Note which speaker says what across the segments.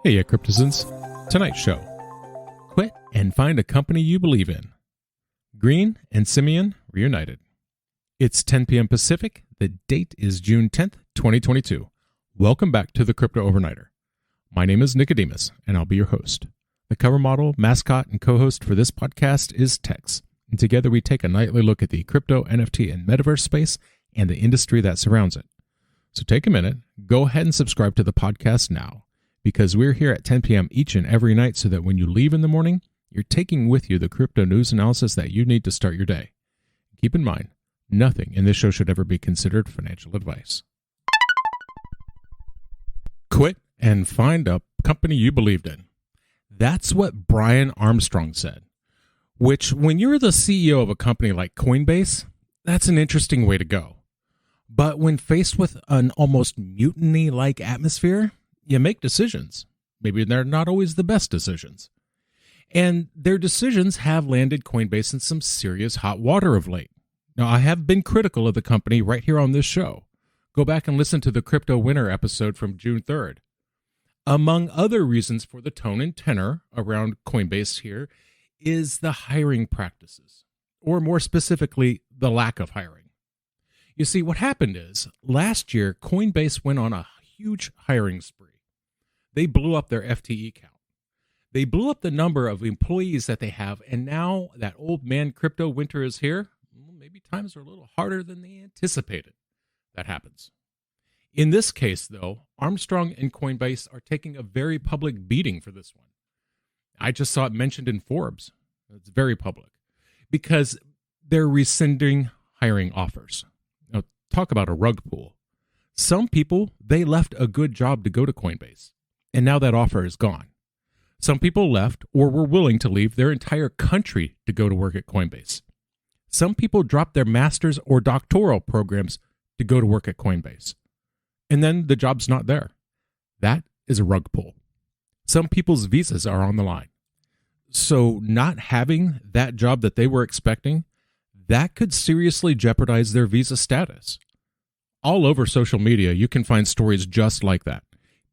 Speaker 1: Heya Cryptozens. Tonight's show. Quit and find a company you believe in. Green and Simian reunited. It's 10 p.m. Pacific. The date is June 10th, 2022. Welcome back to the Crypto Overnighter. My name is Nicodemus, and I'll be your host. The cover model, mascot, and co-host for this podcast is Tex, and together we take a nightly look at the crypto, NFT, and metaverse space and the industry that surrounds it. So take a minute, go ahead and subscribe to the podcast now, because we're here at 10 p.m. each and every night so that when you leave in the morning, you're taking with you the crypto news analysis that you need to start your day. Keep in mind, nothing in this show should ever be considered financial advice. Quit and find a company you believed in. That's what Brian Armstrong said, which when you're the CEO of a company like Coinbase, that's an interesting way to go. But when faced with an almost mutiny-like atmosphere, you make decisions. Maybe they're not always the best decisions. And their decisions have landed Coinbase in some serious hot water of late. Now, I have been critical of the company right here on this show. Go back and listen to the Crypto Winter episode from June 3rd. Among other reasons for the tone and tenor around Coinbase here is the hiring practices, or more specifically, the lack of hiring. You see, what happened is, last year, Coinbase went on a huge hiring spree. They blew up their FTE count. They blew up the number of employees that they have, and now that old man crypto winter is here, maybe times are a little harder than they anticipated. That happens. In this case, though, Armstrong and Coinbase are taking a very public beating for this one. I just saw it mentioned in Forbes. It's very public. Because they're rescinding hiring offers. Now, talk about a rug pull. Some people, they left a good job to go to Coinbase, and now that offer is gone. Some people left or were willing to leave their entire country to go to work at Coinbase. Some people dropped their master's or doctoral programs to go to work at Coinbase. And then the job's not there. That is a rug pull. Some people's visas are on the line. So not having that job that they were expecting, that could seriously jeopardize their visa status. All over social media, you can find stories just like that.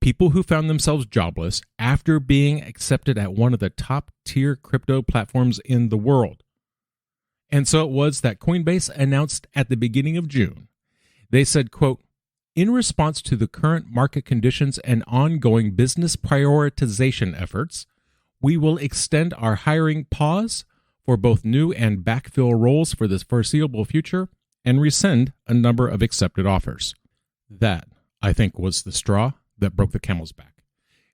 Speaker 1: People who found themselves jobless after being accepted at one of the top-tier crypto platforms in the world. And so it was that Coinbase announced at the beginning of June. They said, quote, "In response to the current market conditions and ongoing business prioritization efforts, we will extend our hiring pause for both new and backfill roles for the foreseeable future and rescind a number of accepted offers." That, I think, was the straw that broke the camel's back.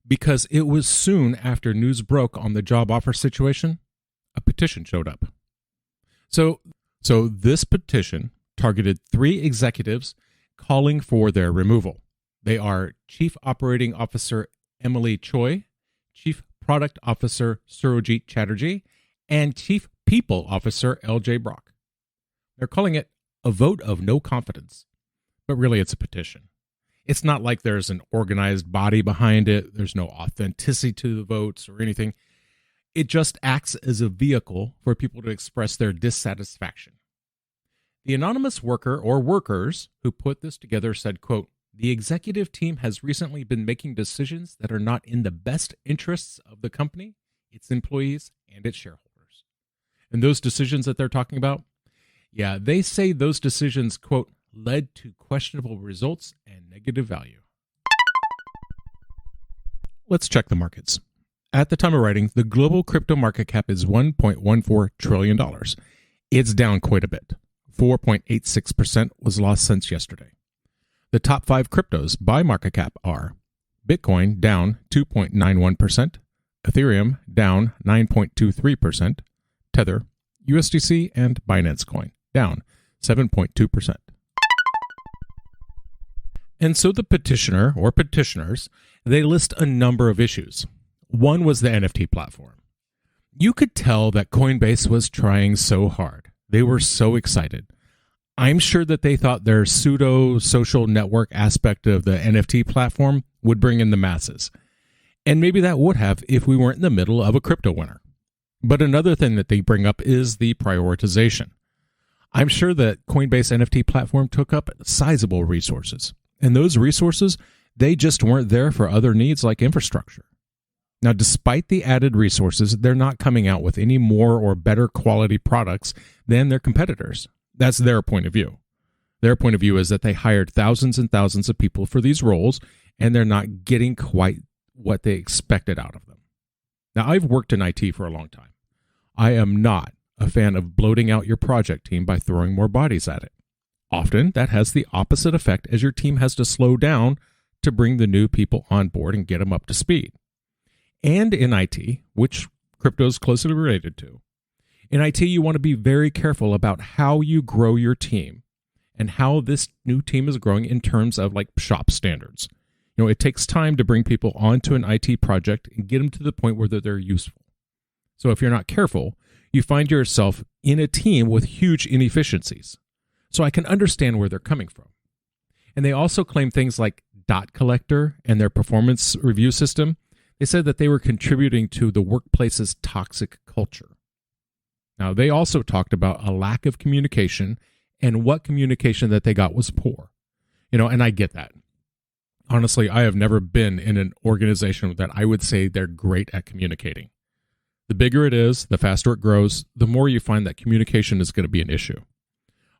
Speaker 1: Because it was soon after news broke on the job offer situation, a petition showed up. So this petition targeted 3 executives calling for their removal. They are Chief Operating Officer Emily Choi, Chief Product Officer Surojit Chatterjee, and Chief People Officer LJ Brock. They're calling it a vote of no confidence, but really it's a petition. It's not like there's an organized body behind it. There's no authenticity to the votes or anything. It just acts as a vehicle for people to express their dissatisfaction. The anonymous worker or workers who put this together said, quote, "The executive team has recently been making decisions that are not in the best interests of the company, its employees, and its shareholders." And those decisions that they're talking about, yeah, they say those decisions, quote, "led to questionable results and negative value." Let's check the markets. At the time of writing, the global crypto market cap is $1.14 trillion. It's down quite a bit. 4.86% was lost since yesterday. The top 5 cryptos by market cap are Bitcoin down 2.91%, Ethereum down 9.23%, Tether, USDC, and Binance Coin down 7.2%. And so the petitioner or petitioners, they list a number of issues. One was the NFT platform. You could tell that Coinbase was trying so hard. They were so excited. I'm sure that they thought their pseudo-social network aspect of the NFT platform would bring in the masses. And maybe that would have if we weren't in the middle of a crypto winter. But another thing that they bring up is the prioritization. I'm sure that Coinbase NFT platform took up sizable resources. And those resources, they just weren't there for other needs like infrastructure. Now, despite the added resources, they're not coming out with any more or better quality products than their competitors. That's their point of view. Their point of view is that they hired thousands and thousands of people for these roles, and they're not getting quite what they expected out of them. Now, I've worked in IT for a long time. I am not a fan of bloating out your project team by throwing more bodies at it. Often, that has the opposite effect as your team has to slow down to bring the new people on board and get them up to speed. And in IT, which crypto is closely related to, in IT, you want to be very careful about how you grow your team and how this new team is growing in terms of like shop standards. It takes time to bring people onto an IT project and get them to the point where they're useful. So if you're not careful, you find yourself in a team with huge inefficiencies. So I can understand where they're coming from. And they also claim things like Dot Collector and their performance review system. They said that they were contributing to the workplace's toxic culture. Now, they also talked about a lack of communication and what communication that they got was poor. And I get that. Honestly, I have never been in an organization that I would say they're great at communicating. The bigger it is, the faster it grows, the more you find that communication is going to be an issue.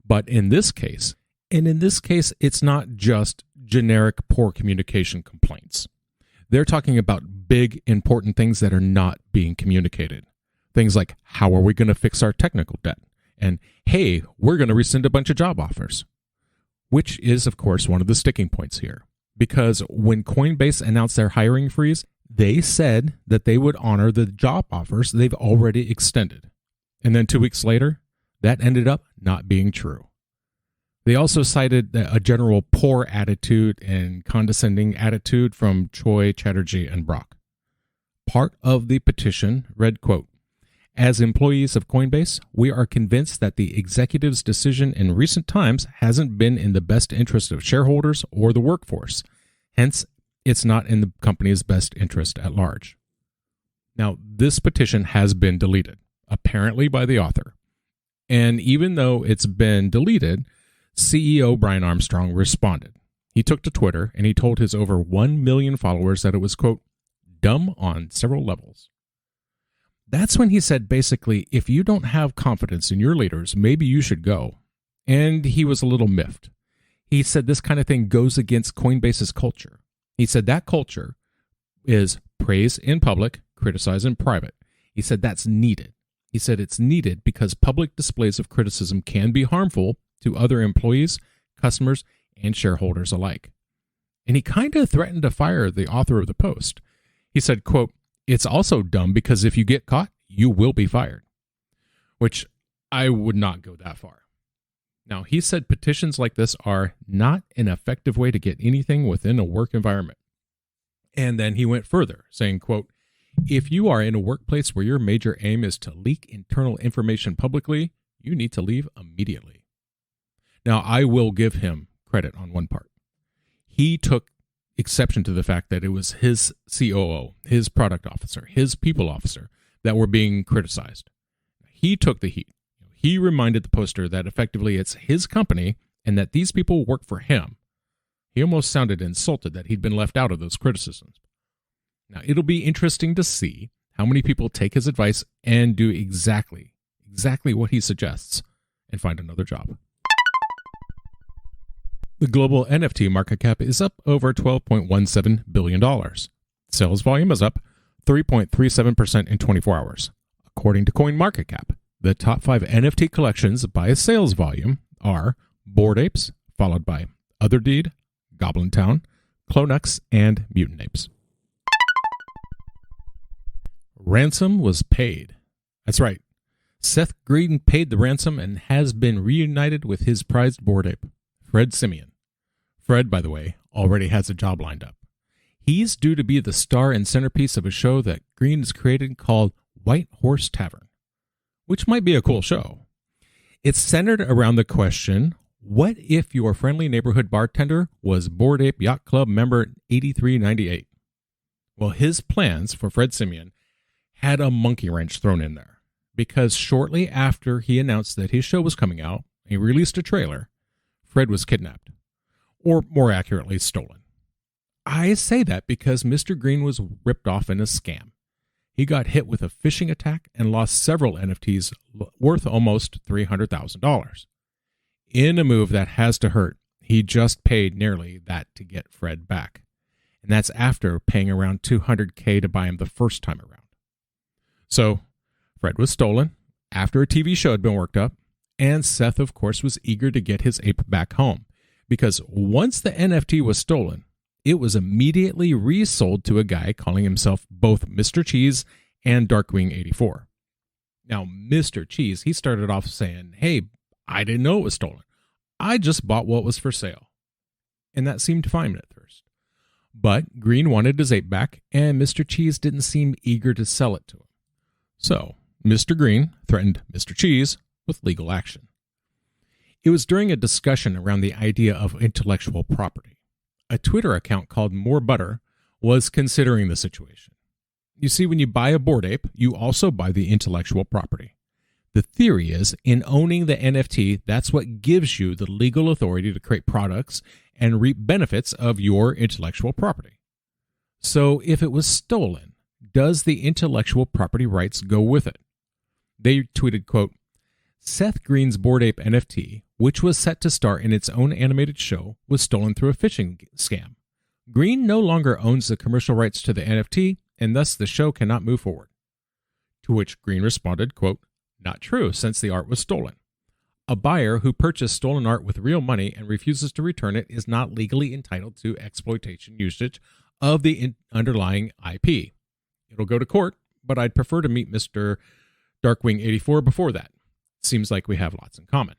Speaker 1: But in this case, it's not just generic poor communication complaints. They're talking about big, important things that are not being communicated. Things like, how are we going to fix our technical debt? And, hey, we're going to rescind a bunch of job offers. Which is, of course, one of the sticking points here. Because when Coinbase announced their hiring freeze, they said that they would honor the job offers they've already extended. And then 2 weeks later, that ended up not being true. They also cited a general poor attitude and condescending attitude from Choi, Chatterjee, and Brock. Part of the petition read, quote, "As employees of Coinbase, we are convinced that the executive's decision in recent times hasn't been in the best interest of shareholders or the workforce. Hence, it's not in the company's best interest at large." Now, this petition has been deleted, apparently by the author. And even though it's been deleted, CEO Brian Armstrong responded. He took to Twitter and he told his over 1 million followers that it was, quote, "dumb on several levels." That's when he said, basically, if you don't have confidence in your leaders, maybe you should go. And he was a little miffed. He said this kind of thing goes against Coinbase's culture. He said that culture is praise in public, criticize in private. He said that's needed. He said it's needed because public displays of criticism can be harmful to other employees, customers, and shareholders alike. And he kind of threatened to fire the author of the post. He said, quote, "It's also dumb because if you get caught, you will be fired." Which I would not go that far. Now, he said petitions like this are not an effective way to get anything within a work environment. And then he went further, saying, quote, "If you are in a workplace where your major aim is to leak internal information publicly, you need to leave immediately." Now, I will give him credit on one part. He took exception to the fact that it was his COO, his product officer, his people officer that were being criticized. He took the heat. He reminded the poster that effectively it's his company and that these people work for him. He almost sounded insulted that he'd been left out of those criticisms. Now, it'll be interesting to see how many people take his advice and do exactly what he suggests and find another job. The global NFT market cap is up over $12.17 billion. Sales volume is up 3.37% in 24 hours. According to CoinMarketCap, the top 5 NFT collections by sales volume are Bored Apes, followed by Other Deed, Goblin Town, Clonux, and Mutant Apes. Ransom was paid. That's right. Seth Green paid the ransom and has been reunited with his prized Bored Ape, Fred Simian. Fred, by the way, already has a job lined up. He's due to be the star and centerpiece of a show that Green has created called White Horse Tavern, which might be a cool show. It's centered around the question, what if your friendly neighborhood bartender was Bored Ape Yacht Club member 8398? Well, his plans for Fred Simian had a monkey wrench thrown in there, because shortly after he announced that his show was coming out, he released a trailer, Fred was kidnapped. Or more accurately, stolen. I say that because Mr. Green was ripped off in a scam. He got hit with a phishing attack and lost several NFTs worth almost $300,000. In a move that has to hurt, he just paid nearly that to get Fred back. And that's after paying around $200K to buy him the first time around. So, Fred was stolen after a TV show had been worked up, and Seth, of course, was eager to get his ape back home, because once the NFT was stolen, it was immediately resold to a guy calling himself both Mr. Cheese and Darkwing84. Now, Mr. Cheese, he started off saying, "Hey, I didn't know it was stolen. I just bought what was for sale." And that seemed fine at first. But Green wanted his ape back, and Mr. Cheese didn't seem eager to sell it to him. So, Mr. Green threatened Mr. Cheese with legal action. It was during a discussion around the idea of intellectual property. A Twitter account called More Butter was considering the situation. You see, when you buy a Bored Ape, you also buy the intellectual property. The theory is, in owning the NFT, that's what gives you the legal authority to create products and reap benefits of your intellectual property. So if it was stolen, does the intellectual property rights go with it? They tweeted, quote, "Seth Green's Bored Ape NFT, which was set to star in its own animated show, was stolen through a phishing scam. Green no longer owns the commercial rights to the NFT, and thus the show cannot move forward." To which Green responded, quote, "Not true, since the art was stolen. A buyer who purchased stolen art with real money and refuses to return it is not legally entitled to exploitation usage of the underlying IP. It'll go to court, but I'd prefer to meet Mr. Darkwing84 before that. Seems like we have lots in common."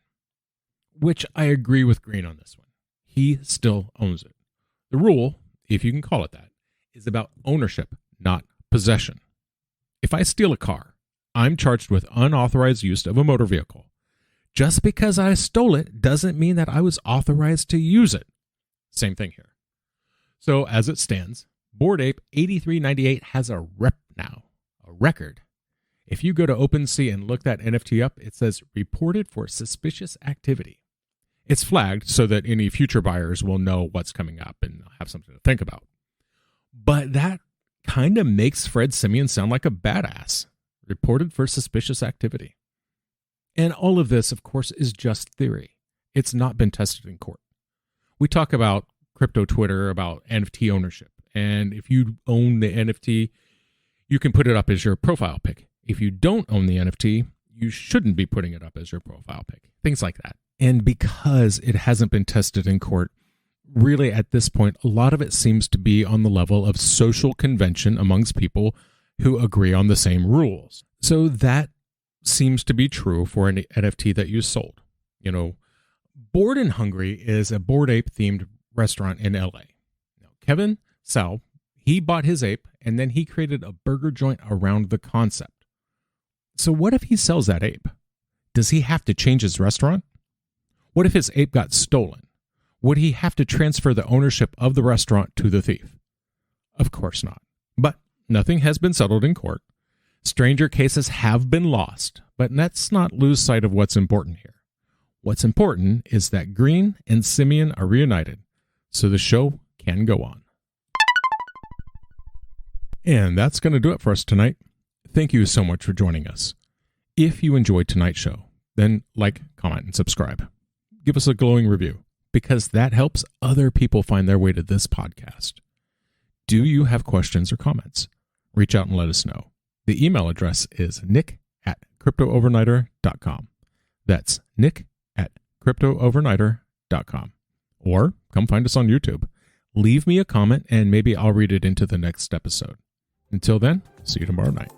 Speaker 1: Which I agree with Green on this one. He still owns it. The rule, if you can call it that, is about ownership, not possession. If I steal a car, I'm charged with unauthorized use of a motor vehicle. Just because I stole it doesn't mean that I was authorized to use it. Same thing here. So as it stands, Bored Ape 8398 has a rep now, a record. If you go to OpenSea and look that NFT up, it says reported for suspicious activity. It's flagged so that any future buyers will know what's coming up and have something to think about. But that kind of makes Fred Simian sound like a badass. Reported for suspicious activity. And all of this, of course, is just theory. It's not been tested in court. We talk about crypto Twitter, about NFT ownership. And if you own the NFT, you can put it up as your profile pic. If you don't own the NFT, you shouldn't be putting it up as your profile pic. Things like that. And because it hasn't been tested in court, really at this point, a lot of it seems to be on the level of social convention amongst people who agree on the same rules. So that seems to be true for an NFT that you sold. You know, Bored and Hungry is a Bored Ape themed restaurant in LA. Now, Kevin Sal, he bought his ape and then he created a burger joint around the concept. So what if he sells that ape? Does he have to change his restaurant? What if his ape got stolen? Would he have to transfer the ownership of the restaurant to the thief? Of course not. But nothing has been settled in court. Stranger cases have been lost, but let's not lose sight of what's important here. What's important is that Green and Simian are reunited, so the show can go on. And that's going to do it for us tonight. Thank you so much for joining us. If you enjoyed tonight's show, then like, comment, and subscribe. Give us a glowing review, because that helps other people find their way to this podcast. Do you have questions or comments? Reach out and let us know. The email address is nick@cryptoovernighter.com. That's nick@cryptoovernighter.com. Or come find us on YouTube. Leave me a comment and maybe I'll read it into the next episode. Until then, see you tomorrow night.